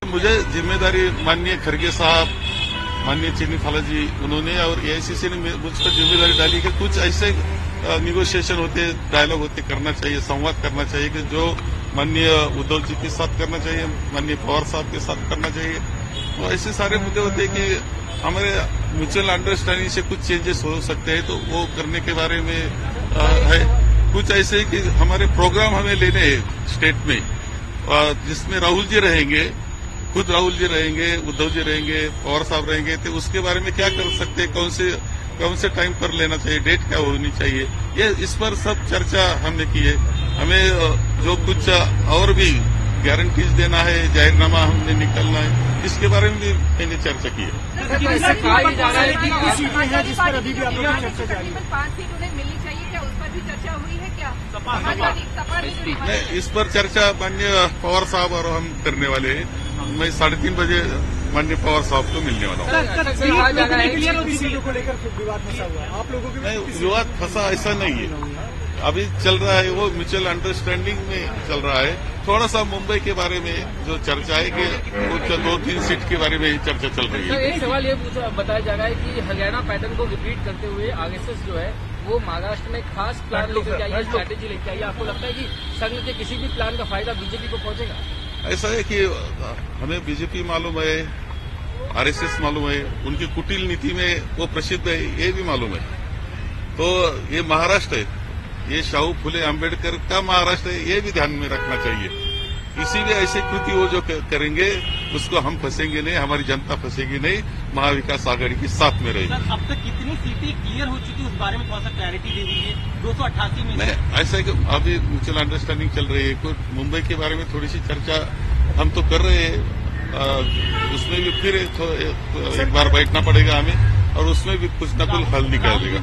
मुझे जिम्मेदारी माननीय खरगे साहब, माननीय चिन्नीफाला जी, उन्होंने और एआईसीसी ने मुझ पर जिम्मेदारी डाली कि कुछ ऐसे निगोशिएशन होते, डायलॉग होते, करना चाहिए, संवाद करना चाहिए कि जो माननीय उद्धव जी के साथ करना चाहिए, माननीय पवार साहब के साथ करना चाहिए। तो ऐसे सारे मुद्दे होते हैं कि हमारे म्यूचुअल अंडरस्टैंडिंग से कुछ चेंजेस हो सकते हैं, तो वो करने के बारे में है। कुछ ऐसे कि हमारे प्रोग्राम हमें लेने हैं स्टेट में, जिसमें राहुल जी रहेंगे, खुद राहुल जी रहेंगे, उद्धव जी रहेंगे, पवार साहब रहेंगे, तो उसके बारे में क्या कर सकते हैं, कौन से टाइम पर लेना चाहिए, डेट क्या होनी चाहिए, ये इस पर सब चर्चा हमने की है। हमें जो कुछ और भी गारंटीज देना है, जाहिरनामा हमने निकलना है, इसके बारे में भी मैंने चर्चा की है। इस पर चर्चा माननीय पवार साहब और हम करने वाले हैं। मैं 3:30 बजे माननीय पवार साहब को मिलने वाला हूँ। विवाद फंसा ऐसा नहीं है, अभी चल रहा है वो म्यूचुअल अंडरस्टैंडिंग में चल रहा है। थोड़ा सा मुंबई के बारे में जो चर्चा है कि वो 2-3 सीट के बारे में चर्चा चल रही है। एक सवाल ये बताया जा रहा है कि हरियाणा पैटर्न को रिपीट करते हुए आरएसएस जो है वो महाराष्ट्र में खास प्लान लेकर आई है, स्ट्रैटेजी लेकर आई है। आपको लगता है कि संघ के किसी भी प्लान का फायदा बीजेपी को पहुंचेगा? ऐसा है कि हमें बीजेपी मालूम है, आरएसएस मालूम है, उनकी कुटिल नीति में वो प्रसिद्ध है, ये भी मालूम है। तो ये महाराष्ट्र है, ये शाहू फुले अम्बेडकर का महाराष्ट्र है, ये भी ध्यान में रखना चाहिए। किसी भी ऐसी कृति वो जो करेंगे उसको हम फंसेंगे नहीं, हमारी जनता फंसेगी नहीं, महाविकास आघाड़ी के साथ में रहेगी। अब तक कितनी सीटें क्लियर हो चुकी है उस बारे में थोड़ा सा क्लैरिटी दे दीजिए। 288 में नहीं, ऐसा है कि अभी म्यूचुअल अंडरस्टैंडिंग चल रही है। कुछ मुंबई के बारे में थोड़ी सी चर्चा हम तो कर रहे हैं, उसमें भी फिर एक बार बैठना पड़ेगा हमें, और उसमें भी कुछ न कुछ हल निकालेगा।